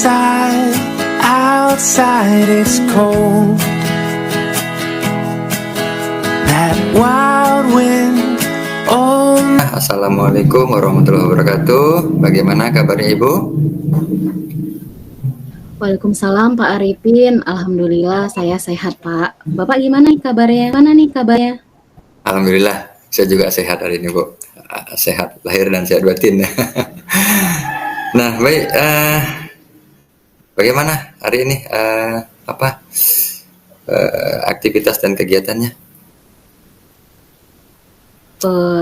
outside, outside it's cold. That wild wind, oh. Assalamualaikum warahmatullahi wabarakatuh. Bagaimana kabarnya Ibu? Waalaikumsalam Pak Arifin. Alhamdulillah saya sehat Pak. Bapak gimana nih kabarnya? Mana nih kabarnya? Alhamdulillah, saya juga sehat hari ini Bu. Sehat lahir dan sehat batin. Nah, baik. Bagaimana hari ini? Aktivitas dan kegiatannya?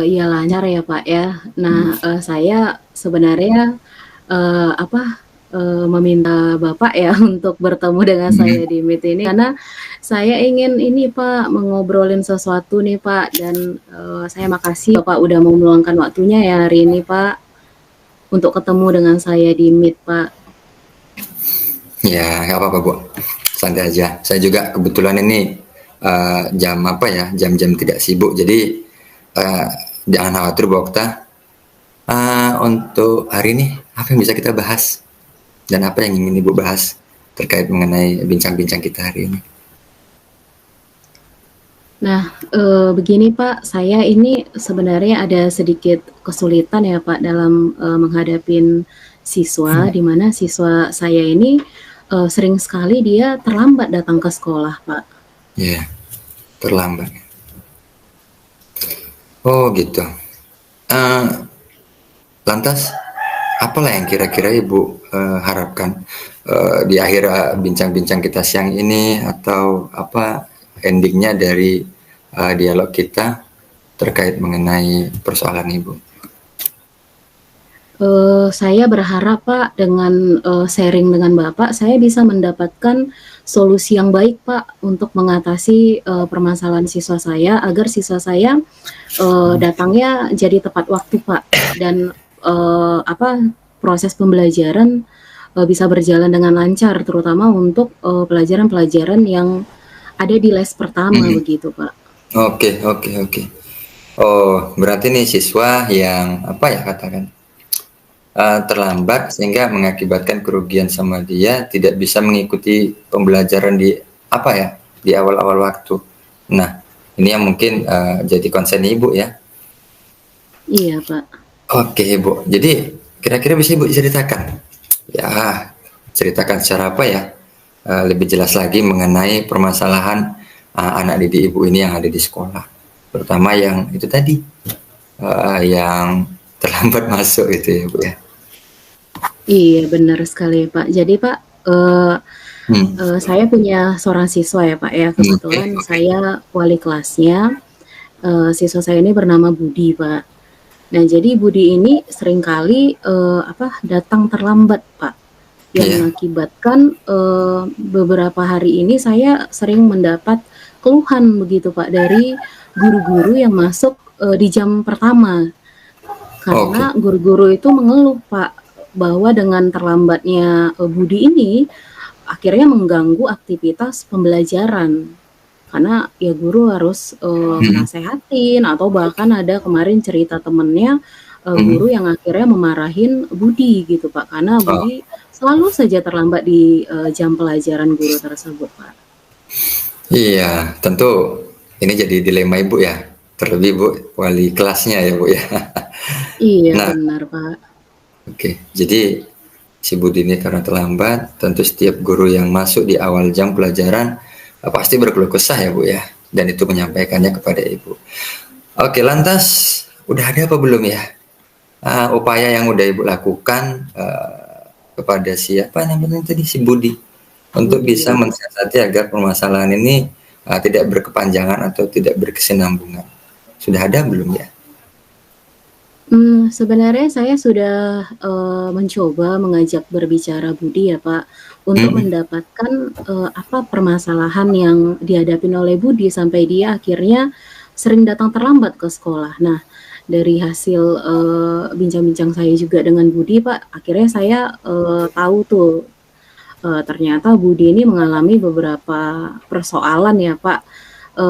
Ya lancar ya Pak ya. Nah, saya sebenarnya meminta Bapak ya untuk bertemu dengan saya di Meet ini karena saya ingin ini Pak mengobrolin sesuatu nih Pak, dan saya makasih Bapak udah mau meluangkan waktunya ya hari ini Pak untuk ketemu dengan saya di Meet Pak. Ya, nggak apa-apa Bu, santai aja. Saya juga kebetulan ini jam-jam tidak sibuk, jadi jangan khawatir Bu Okta. Untuk hari ini apa yang bisa kita bahas? Dan apa yang ingin Ibu bahas terkait mengenai bincang-bincang kita hari ini? Nah, begini Pak, saya ini sebenarnya ada sedikit kesulitan ya Pak dalam menghadapin siswa, di mana siswa saya ini sering sekali dia terlambat datang ke sekolah Pak. Iya, terlambat. Oh gitu. Lantas apalah yang kira-kira Ibu harapkan di akhir bincang-bincang kita siang ini, atau apa endingnya dari dialog kita terkait mengenai persoalan Ibu? Saya berharap Pak dengan sharing dengan Bapak, saya bisa mendapatkan solusi yang baik Pak untuk mengatasi permasalahan siswa saya, agar siswa saya datangnya jadi tepat waktu Pak, dan proses pembelajaran bisa berjalan dengan lancar, terutama untuk pelajaran-pelajaran yang ada di les pertama begitu Pak. Oke. Oh, berarti nih siswa yang katakan terlambat sehingga mengakibatkan kerugian sama dia, tidak bisa mengikuti pembelajaran di awal-awal waktu. Nah, ini yang mungkin jadi concern Ibu ya. Iya Pak. Oke Ibu, jadi kira-kira bisa Ibu ceritakan secara lebih jelas lagi mengenai permasalahan anak didik Ibu ini yang ada di sekolah, terutama yang itu tadi yang terlambat masuk itu ya Bu ya. Iya benar sekali Pak. Jadi Pak, saya punya seorang siswa ya Pak ya, kebetulan saya wali kelasnya. Siswa saya ini bernama Budi Pak. Nah jadi Budi ini seringkali datang terlambat Pak, yang mengakibatkan beberapa hari ini saya sering mendapat keluhan begitu Pak dari guru-guru yang masuk di jam pertama, karena guru-guru itu mengeluh Pak bahwa dengan terlambatnya Budi ini akhirnya mengganggu aktivitas pembelajaran, karena ya guru harus menasehatin, atau bahkan ada kemarin cerita temennya guru yang akhirnya memarahin Budi gitu Pak, karena Budi selalu saja terlambat di jam pelajaran guru tersebut Pak. Iya, tentu ini jadi dilema Ibu ya, terlebih Bu wali kelasnya ya Bu ya. Iya benar Pak. Oke, jadi si Budi ini karena terlambat, tentu setiap guru yang masuk di awal jam pelajaran pasti berkeluh kesah ya Bu ya, dan itu menyampaikannya kepada Ibu. Oke, lantas udah ada apa belum ya upaya yang udah Ibu lakukan kepada si Budi untuk bisa mensiasati agar permasalahan ini tidak berkepanjangan atau tidak berkesinambungan? Sudah ada belum ya? Sebenarnya saya sudah mencoba mengajak berbicara Budi ya Pak, untuk mendapatkan apa permasalahan yang dihadapi oleh Budi sampai dia akhirnya sering datang terlambat ke sekolah. Nah, dari hasil bincang-bincang saya juga dengan Budi Pak, akhirnya saya tahu tuh ternyata Budi ini mengalami beberapa persoalan ya Pak.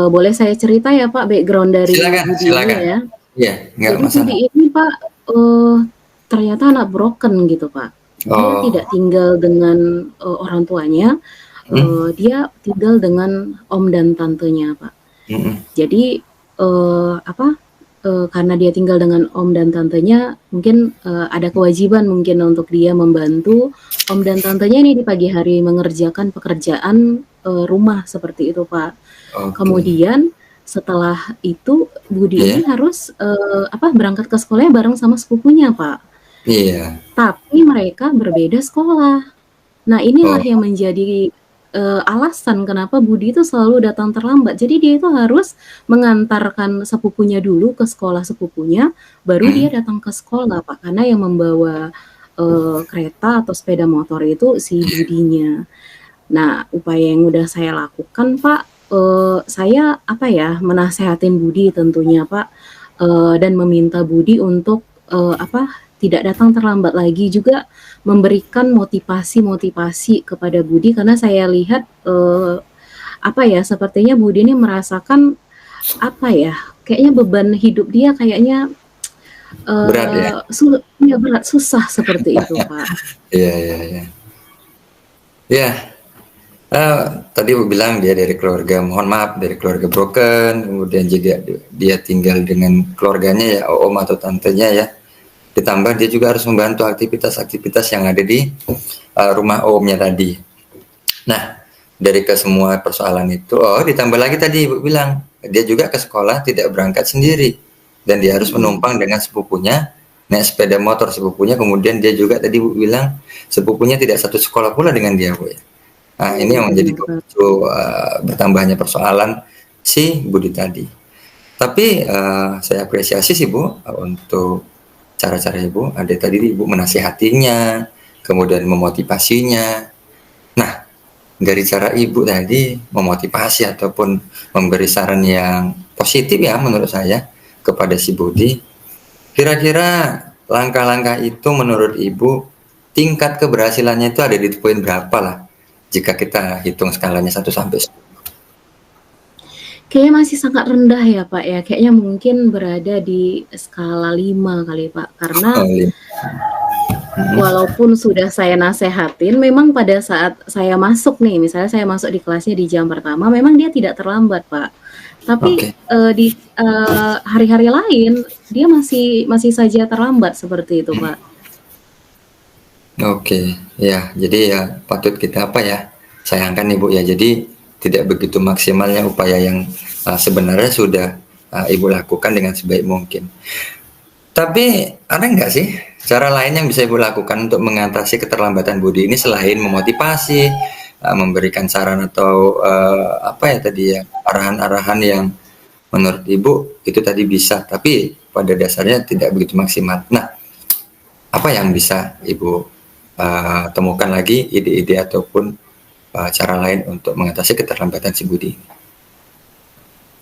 Boleh saya cerita ya Pak background dari Budi ini ya? Iya, nggak Jadi masalah. Budi ini Pak ternyata anak broken gitu Pak. dia Oh. tidak tinggal dengan, orang tuanya, Mhm. dia tinggal dengan om dan tantenya, Pak. Mhm. Jadi, karena dia tinggal dengan om dan tantenya, mungkin, ada kewajiban mungkin untuk dia membantu om dan tantenya nih di pagi hari mengerjakan pekerjaan, rumah seperti itu, Pak. Oke. Kemudian setelah itu Budi ini Iya. harus, berangkat ke sekolahnya bareng sama sepupunya, Pak. Iya. Tapi mereka berbeda sekolah. Nah, inilah Oh. yang menjadi, alasan kenapa Budi itu selalu datang terlambat. Jadi dia itu harus mengantarkan sepupunya dulu ke sekolah sepupunya, baru dia Mhm. datang ke sekolah, Pak. Karena yang membawa, kereta atau sepeda motor itu si Iya. Budinya. Nah, upaya yang udah saya lakukan, Pak, saya menasehatin Budi tentunya, Pak, dan meminta Budi untuk, tidak datang terlambat lagi, juga memberikan motivasi-motivasi kepada Budi karena saya lihat, sepertinya Budi ini merasakan, kayaknya beban hidup dia kayaknya, Berat ya? iya berat, susah seperti itu, Pak. Iya, iya, iya. Iya, tadi Ibu bilang dia dari keluarga, mohon maaf, dari keluarga broken, kemudian juga dia tinggal dengan keluarganya ya, om atau tantenya ya. Ditambah dia juga harus membantu aktivitas-aktivitas yang ada di rumah omnya tadi. Nah, dari kesemua persoalan itu, ditambah lagi tadi Ibu bilang, dia juga ke sekolah tidak berangkat sendiri dan dia harus Mhm. menumpang dengan sepupunya, naik sepeda motor sepupunya, kemudian dia juga tadi Ibu bilang sepupunya tidak satu sekolah pula dengan dia, Bu ya. Nah, ini Iya yang menjadi benar, Pak. pemicu bertambahnya persoalan si Budi tadi. Tapi saya apresiasi sih Bu untuk cara-cara Ibu. Ada tadi Ibu menasihatinya, kemudian memotivasinya. Nah, dari cara Ibu tadi memotivasi ataupun memberi saran yang positif ya menurut saya kepada si Budi. Kira-kira langkah-langkah itu menurut Ibu tingkat keberhasilannya itu ada di poin berapa lah? Jika kita hitung skalanya 1 sampai 10. Kayaknya masih sangat rendah ya, Pak, ya. Kayaknya mungkin berada di skala 5 kali, Pak. Karena Oh, mhm. walaupun sudah saya nasehatin, memang pada saat saya masuk nih, misalnya saya masuk di kelasnya di jam pertama, memang dia tidak terlambat, Pak. Tapi, Oke. di hari-hari lain, dia masih masih saja terlambat seperti itu, Pak. Oke, ya, jadi ya patut kita sayangkan Ibu ya. Jadi tidak begitu maksimalnya upaya yang sebenarnya sudah Ibu lakukan dengan sebaik mungkin. Tapi ada nggak sih cara lain yang bisa Ibu lakukan untuk mengatasi keterlambatan Budi ini selain memotivasi, memberikan saran atau arahan-arahan yang menurut Ibu itu tadi bisa, tapi pada dasarnya tidak begitu maksimal. Nah, apa yang bisa Ibu temukan lagi ide-ide ataupun cara lain untuk mengatasi keterlambatan si Budi?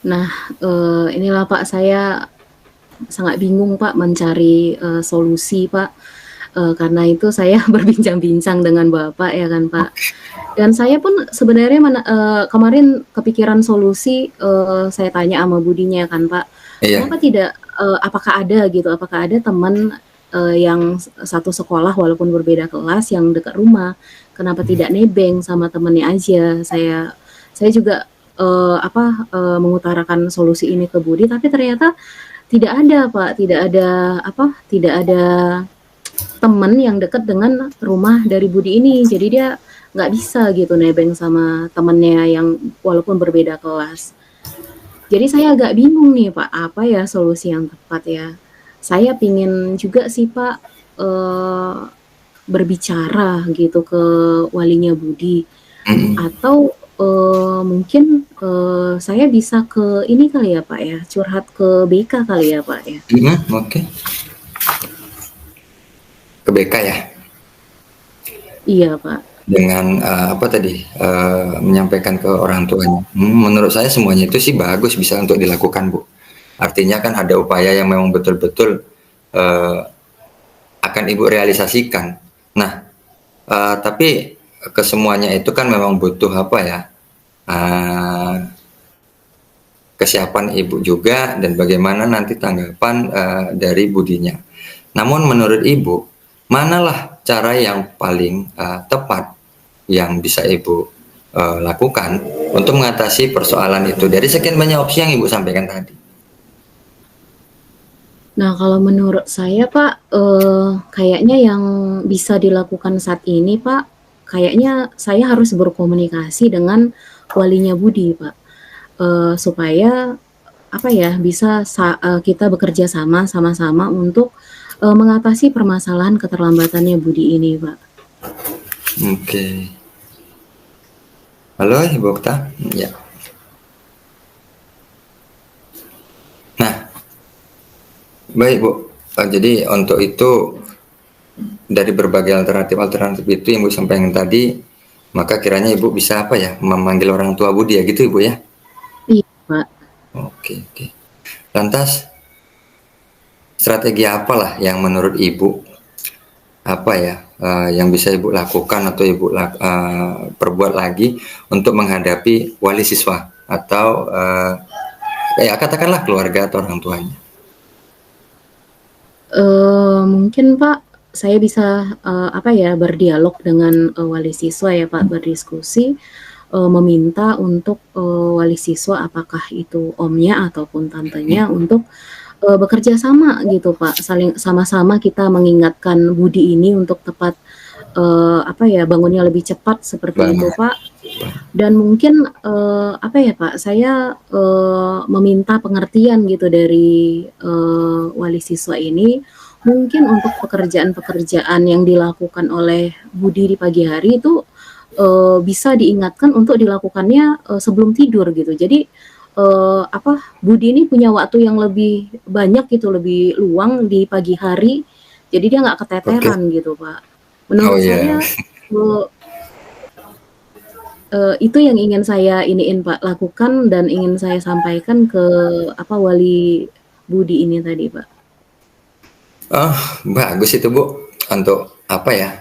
Nah, inilah Pak, saya sangat bingung Pak mencari, solusi Pak, karena itu saya berbincang-bincang dengan Bapak ya kan Pak. Dan saya pun sebenarnya kemarin kepikiran solusi, saya tanya sama Budinya kan Pak, Iya. kenapa tidak, apakah ada teman, yang satu sekolah walaupun berbeda kelas yang dekat rumah, kenapa tidak nebeng sama temennya aja. Saya juga, mengutarakan solusi ini ke Budi, tapi ternyata tidak ada Pak, tidak ada temen yang dekat dengan rumah dari Budi ini. Jadi dia nggak bisa gitu nebeng sama temennya yang walaupun berbeda kelas. Jadi saya agak bingung nih Pak, apa ya solusi yang tepat ya? Saya pingin juga sih Pak, berbicara gitu ke walinya Budi, Mhm. atau, mungkin, saya bisa ke ini kali ya Pak ya, curhat ke BK kali ya Pak ya? Mhm, oke. Ke BK ya? Iya Pak. Dengan menyampaikan ke orang tuanya. Menurut saya semuanya itu sih bagus bisa untuk dilakukan Bu. Artinya kan ada upaya yang memang betul-betul akan Ibu realisasikan. Nah, tapi kesemuanya itu kan memang butuh kesiapan Ibu juga dan bagaimana nanti tanggapan dari Budinya. Namun menurut Ibu, manalah cara yang paling tepat yang bisa Ibu lakukan untuk mengatasi persoalan itu dari sekian banyak opsi yang Ibu sampaikan tadi? Nah, kalau menurut saya Pak, kayaknya yang bisa dilakukan saat ini Pak, kayaknya saya harus berkomunikasi dengan walinya Budi Pak, supaya apa ya, bisa kita bekerja sama-sama untuk mengatasi permasalahan keterlambatannya Budi ini Pak. Oke. Halo Ibu Okta? Ya. Nah, baik Bu. Jadi untuk itu dari berbagai alternatif itu yang Ibu sampaikan tadi, maka kiranya Ibu bisa apa ya, memanggil orang tua Budi ya gitu Ibu ya? Iya Pak. Oke. Lantas strategi apalah yang menurut Ibu apa ya yang bisa Ibu lakukan atau Ibu perbuat lagi untuk menghadapi wali siswa atau ya katakanlah keluarga atau orang tuanya? Mungkin Pak, saya bisa apa ya, berdialog dengan wali siswa ya Pak, berdiskusi, meminta untuk wali siswa apakah itu omnya ataupun tantenya untuk bekerja sama gitu Pak, saling sama-sama kita mengingatkan Budi ini untuk tepat apa ya, bangunnya lebih cepat seperti itu Pak. Dan mungkin apa ya Pak, saya meminta pengertian gitu dari wali siswa ini, mungkin untuk pekerjaan-pekerjaan yang dilakukan oleh Budi di pagi hari itu bisa diingatkan untuk dilakukannya sebelum tidur gitu. Jadi apa, Budi ini punya waktu yang lebih banyak gitu, lebih luang di pagi hari, jadi dia nggak keteteran gitu Pak. Menurut saya itu yang ingin saya iniin Pak, lakukan dan ingin saya sampaikan ke apa, wali Budi ini tadi Pak. Oh, bagus itu Bu, untuk apa ya,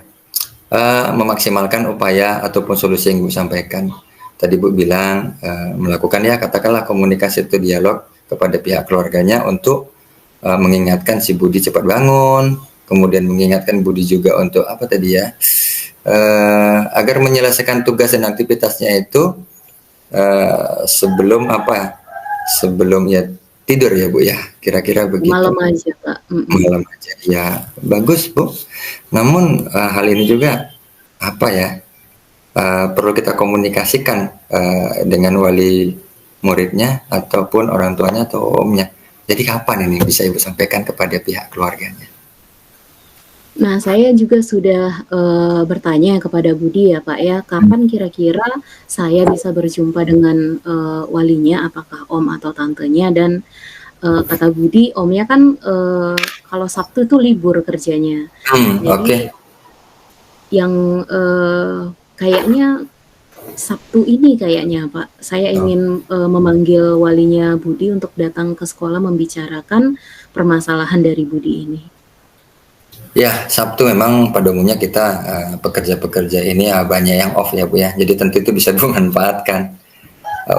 memaksimalkan upaya ataupun solusi yang Ibu sampaikan. Tadi Bu bilang melakukan ya katakanlah komunikasi atau dialog kepada pihak keluarganya untuk mengingatkan si Budi cepat bangun, kemudian mengingatkan Budi juga untuk apa tadi ya, agar menyelesaikan tugas dan aktivitasnya itu sebelum ya tidur ya Bu ya, kira-kira begitu. Malam aja Pak. Malam aja ya, bagus Bu. Namun hal ini juga apa ya, perlu kita komunikasikan dengan wali muridnya ataupun orang tuanya atau omnya. Jadi kapan ini bisa Ibu sampaikan kepada pihak keluarganya? Nah, saya juga sudah bertanya kepada Budi ya Pak ya, kapan kira-kira saya bisa berjumpa dengan walinya, apakah om atau tantenya, dan kata Budi, omnya kan kalau Sabtu itu libur kerjanya. Jadi yang kayaknya Sabtu ini kayaknya Pak, saya ingin memanggil walinya Budi untuk datang ke sekolah membicarakan permasalahan dari Budi ini. Ya, Sabtu memang pada umumnya kita pekerja-pekerja ini banyak yang off ya Bu ya. Jadi tentu itu bisa dimanfaatkan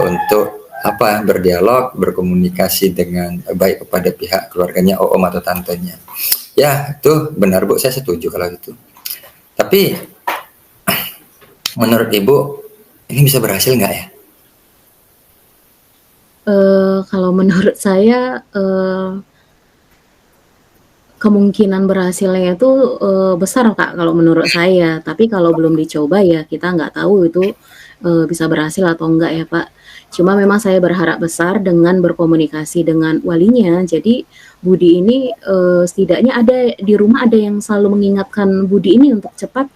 untuk apa, berdialog, berkomunikasi dengan baik kepada pihak keluarganya, om atau tantenya. Ya, itu benar Bu, saya setuju kalau itu. Tapi menurut Ibu ini bisa berhasil nggak ya? Kalau menurut saya kemungkinan berhasilnya itu besar Kak kalau menurut saya. Tapi kalau belum dicoba ya kita nggak tahu itu bisa berhasil atau enggak ya Pak. Cuma memang saya berharap besar dengan berkomunikasi dengan walinya. Jadi Budi ini setidaknya ada di rumah, ada yang selalu mengingatkan Budi ini untuk cepat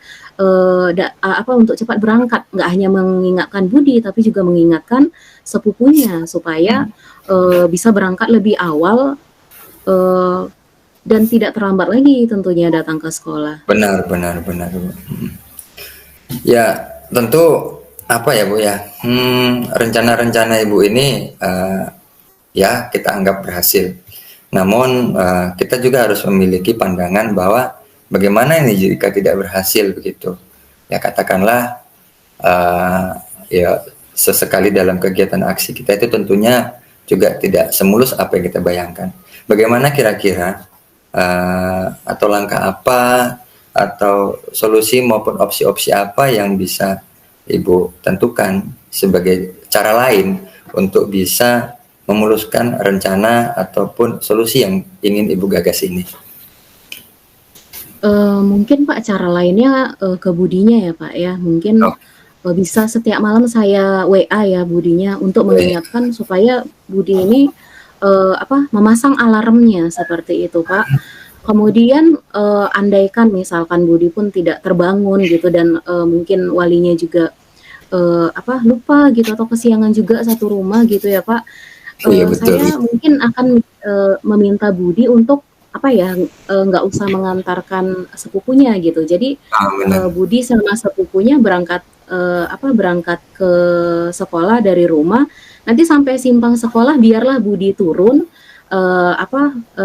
untuk cepat berangkat. Nggak hanya mengingatkan Budi tapi juga mengingatkan sepupunya supaya bisa berangkat lebih awal dan tidak terlambat lagi tentunya datang ke sekolah. Benar. Ya tentu apa ya Bu ya, rencana-rencana Ibu ini ya kita anggap berhasil. Namun kita juga harus memiliki pandangan bahwa bagaimana ini jika tidak berhasil begitu. Ya katakanlah ya sesekali dalam kegiatan aksi kita itu tentunya juga tidak semulus apa yang kita bayangkan. Bagaimana kira-kira atau langkah apa atau solusi maupun opsi-opsi apa yang bisa Ibu tentukan sebagai cara lain untuk bisa memuluskan rencana ataupun solusi yang ingin Ibu gagas ini? Mungkin Pak cara lainnya, ke Budinya ya Pak ya, mungkin, Oh, bisa setiap malam saya WA ya Budinya untuk boleh. mengingatkan supaya Budi ini, memasang alarmnya seperti itu Pak. Kemudian, andaikan misalkan Budi pun tidak terbangun gitu dan, mungkin walinya juga, lupa gitu atau kesiangan juga satu rumah gitu ya Pak, Iya betul. saya mungkin akan, meminta Budi untuk, nggak usah mengantarkan sepupunya gitu. Jadi, Benar. Budi sama sepupunya berangkat ke sekolah dari rumah, nanti sampai simpang sekolah biarlah Budi turun,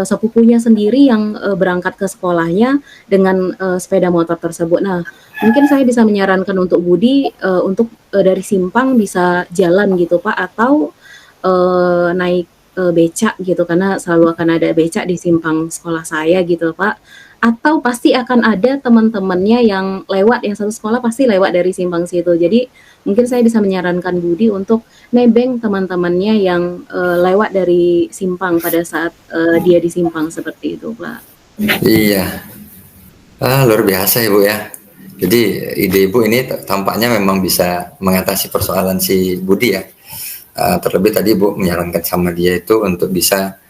sepupunya sendiri yang, berangkat ke sekolahnya dengan, sepeda motor tersebut. Nah, mungkin saya bisa menyarankan untuk Budi, untuk, dari simpang bisa jalan gitu Pak, atau, naik, becak gitu, karena selalu akan ada becak di simpang sekolah saya gitu Pak. Atau pasti akan ada teman-temannya yang lewat, yang satu sekolah pasti lewat dari simpang situ. Jadi, mungkin saya bisa menyarankan Budi untuk nebeng teman-temannya yang, lewat dari simpang pada saat, dia di simpang seperti itu, Pak. Iya. Luar biasa ya Bu ya. Jadi ide Ibu ini tampaknya memang bisa mengatasi persoalan si Budi ya. Terlebih tadi Ibu menyarankan sama dia itu untuk bisa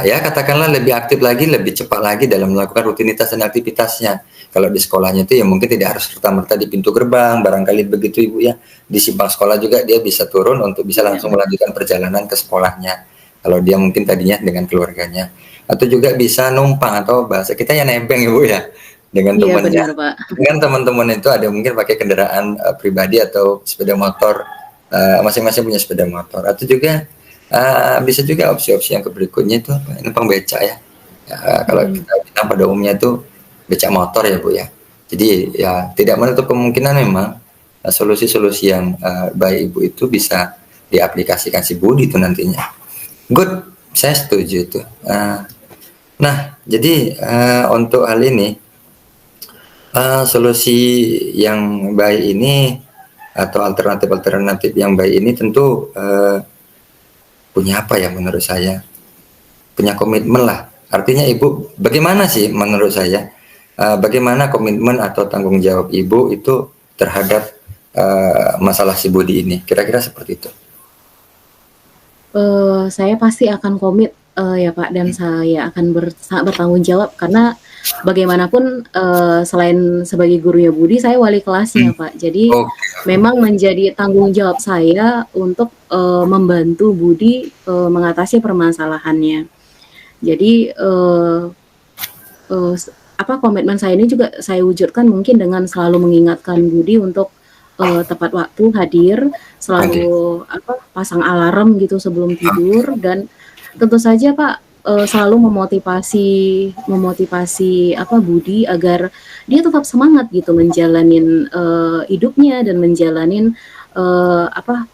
ya katakanlah lebih aktif lagi, lebih cepat lagi dalam melakukan rutinitas dan aktivitasnya. Kalau di sekolahnya itu ya mungkin tidak harus serta-merta di pintu gerbang, barangkali begitu Ibu ya. Di simpang sekolah juga dia bisa turun untuk bisa Iya, langsung melanjutkan perjalanan ke sekolahnya. Kalau dia mungkin tadinya dengan keluarganya. Atau juga bisa numpang atau bahasa kita ya nebeng Ibu ya dengan iya temannya. benar, Pak. Dengan teman-teman itu ada mungkin pakai kendaraan pribadi atau sepeda motor, masing-masing punya sepeda motor. Atau juga bisa juga opsi-opsi yang berikutnya itu numpang becak ya. Kalau Mhm. kita bilang pada umumnya itu becak motor ya Bu ya. Jadi ya tidak menutup kemungkinan memang solusi-solusi yang baik Ibu itu bisa diaplikasikan si Budi itu nantinya. Good, saya setuju itu. Nah, jadi untuk hal ini solusi yang baik ini atau alternatif-alternatif yang baik ini tentu punya apa ya menurut saya? Punya komitmen lah. Artinya Ibu, bagaimana sih menurut saya? Bagaimana komitmen atau tanggung jawab Ibu itu terhadap masalah si Budi ini? Kira-kira seperti itu. Saya pasti akan komit, ya Pak, dan saya akan sangat bertanggung jawab karena bagaimanapun, selain sebagai gurunya Budi, saya wali kelasnya, Pak. Jadi Oke, memang menjadi tanggung jawab saya untuk, membantu Budi, mengatasi permasalahannya. Jadi, komitmen saya ini juga saya wujudkan mungkin dengan selalu mengingatkan Budi untuk, tepat waktu hadir, oke. selalu pasang alarm gitu sebelum tidur dan tentu saja Pak, selalu memotivasi memotivasi Budi agar dia tetap semangat gitu menjalanin, hidupnya dan menjalanin,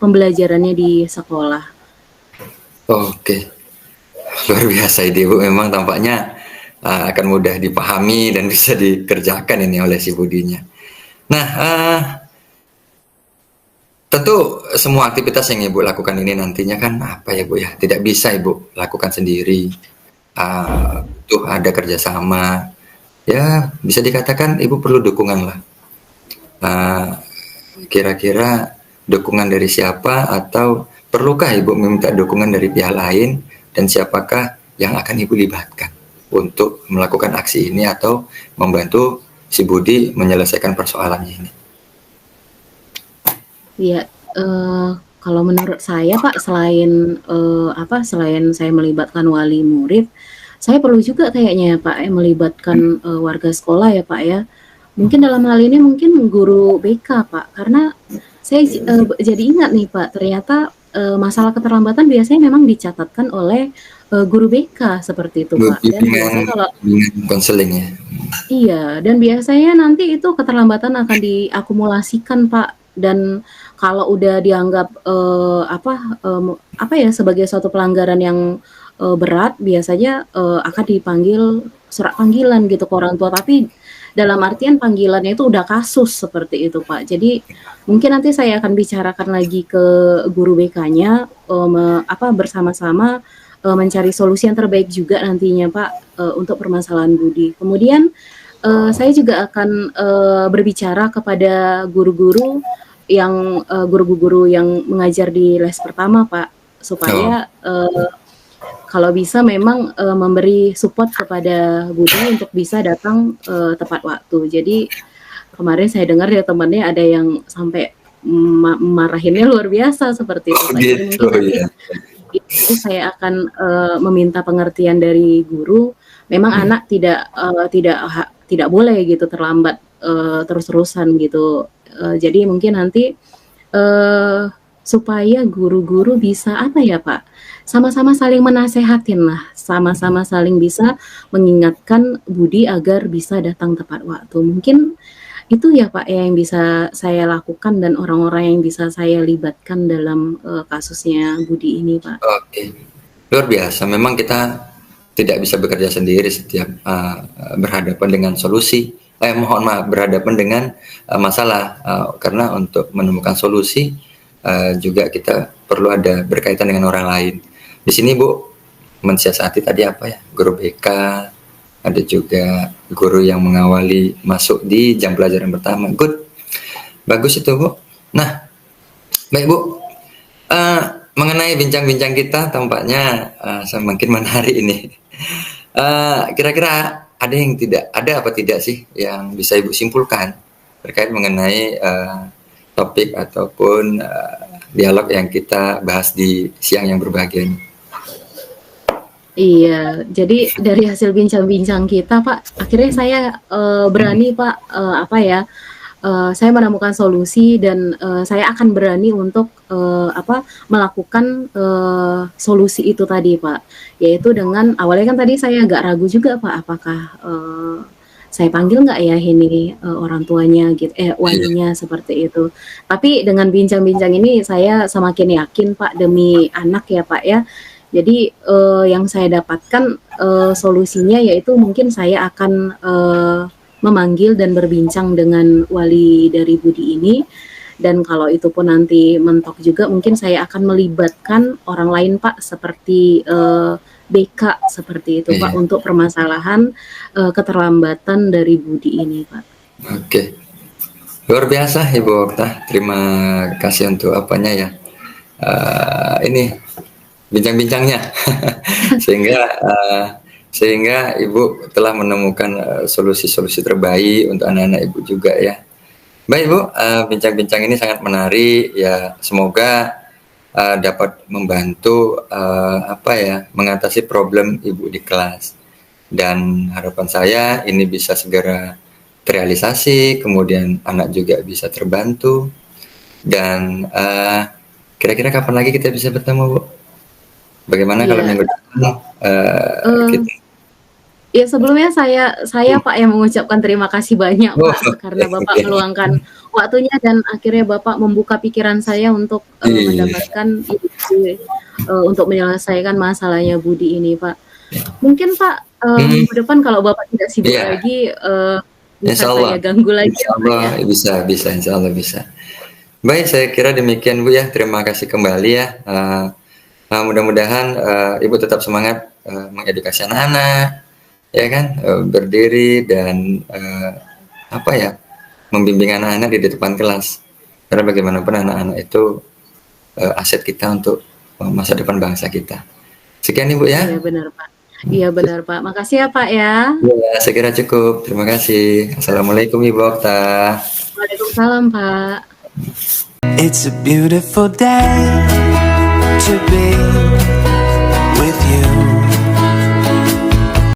pembelajarannya di sekolah. Oke, luar biasa ide Ibu. Memang tampaknya akan mudah dipahami dan bisa dikerjakan ini oleh si Budinya. Nah, tentu semua aktivitas yang Ibu lakukan ini nantinya kan apa ya Bu ya, tidak bisa Ibu lakukan sendiri. Tuh ada kerjasama. Ya bisa dikatakan Ibu perlu dukungan lah. Kira-kira dukungan dari siapa atau perlukah Ibu meminta dukungan dari pihak lain dan siapakah yang akan Ibu libatkan untuk melakukan aksi ini atau membantu si Budi menyelesaikan persoalannya ini? Iya, kalau menurut saya Pak, selain saya melibatkan wali murid, saya perlu juga kayaknya ya Pak ya, melibatkan, warga sekolah ya Pak ya. Mungkin dalam hal ini mungkin guru BK Pak, karena saya jadi ingat nih Pak, ternyata, masalah keterlambatan biasanya memang dicatatkan oleh, guru BK seperti itu Pak. Dan Bimbingan biasanya kalau bimbingan konseling ya? iya, dan biasanya nanti itu keterlambatan akan diakumulasikan, Pak. Dan kalau udah dianggap, sebagai suatu pelanggaran yang, berat, biasanya, akan dipanggil surat panggilan gitu ke orang tua. Tapi dalam artian panggilannya itu udah kasus seperti itu, Pak. Jadi mungkin nanti saya akan bicarakan lagi ke guru BK-nya, bersama-sama mencari solusi yang terbaik juga nantinya, Pak, untuk permasalahan Budi. Kemudian saya juga akan berbicara kepada guru-guru guru-guru yang mengajar di les pertama, Pak, supaya kalau bisa memang memberi support kepada Budi untuk bisa datang tepat waktu. Jadi kemarin saya dengar dari temannya ada yang sampai marahinnya luar biasa seperti itu. Jadi mungkin itu saya akan meminta pengertian dari guru. Memang anak tidak boleh gitu terlambat terus-terusan gitu. Jadi mungkin nanti supaya guru-guru bisa apa ya, Pak, sama-sama saling menasehatin lah, sama-sama saling bisa mengingatkan Budi agar bisa datang tepat waktu. Mungkin itu ya, Pak, yang bisa saya lakukan dan orang-orang yang bisa saya libatkan dalam kasusnya Budi ini, Pak. Oke, luar biasa. Memang kita tidak bisa bekerja sendiri setiap berhadapan dengan solusi. Berhadapan dengan masalah, karena untuk menemukan solusi juga kita perlu ada berkaitan dengan orang lain. Di sini Bu mensiasati tadi apa ya, guru BK, ada juga guru yang mengawali masuk di jam pelajaran pertama. Good, bagus itu Bu. Nah, baik Bu, mengenai bincang-bincang kita tampaknya semakin menarik ini. Kira-kira ada apa tidak sih yang bisa Ibu simpulkan terkait mengenai topik ataupun dialog yang kita bahas di siang yang berbahagia ini? Iya, jadi dari hasil bincang-bincang kita, Pak, akhirnya saya berani, Pak, saya menemukan solusi dan saya akan berani untuk melakukan solusi itu tadi, Pak. Yaitu dengan awalnya kan tadi saya agak ragu juga, Pak, apakah saya panggil nggak ya ini orang tuanya gitu, walinya seperti itu. Tapi dengan bincang-bincang ini saya semakin yakin, Pak, demi anak ya, Pak ya. Jadi yang saya dapatkan solusinya yaitu mungkin saya akan memanggil dan berbincang dengan wali dari Budi ini, dan kalau itu pun nanti mentok juga mungkin saya akan melibatkan orang lain, Pak, seperti BK seperti itu, Pak, untuk permasalahan keterlambatan dari Budi ini, Pak. Oke, luar biasa Ibu Okta, terima kasih untuk ini bincang-bincangnya sehingga Ibu telah menemukan solusi-solusi terbaik untuk anak-anak Ibu juga ya. Baik Bu, bincang-bincang ini sangat menarik ya, semoga dapat membantu mengatasi problem Ibu di kelas, dan harapan saya ini bisa segera terrealisasi, kemudian anak juga bisa terbantu, dan kira-kira kapan lagi kita bisa bertemu Bu? Bagaimana kalau minggu depan kita? Ya sebelumnya saya Pak yang mengucapkan terima kasih banyak Pak, karena Bapak meluangkan waktunya dan akhirnya Bapak membuka pikiran saya untuk mendapatkan ide untuk menyelesaikan masalahnya Budi ini, Pak. Mungkin Pak minggu depan kalau Bapak tidak sibuk lagi bisa saya ganggu lagi. Insyaallah bisa, insyaallah bisa. Baik, saya kira demikian Bu ya. Terima kasih kembali ya. Mudah-mudahan Ibu tetap semangat mengedukasi anak-anak, ya kan, berdiri dan membimbing anak-anak di depan kelas, karena bagaimanapun anak-anak itu aset kita untuk masa depan bangsa kita. Sekian Ibu ya. Iya benar Pak. Iya benar Pak. Makasih ya Pak ya. Ya, saya kira cukup. Terima kasih. Assalamualaikum Ibu Okta. Waalaikumsalam Pak. It's a beautiful day to be with you.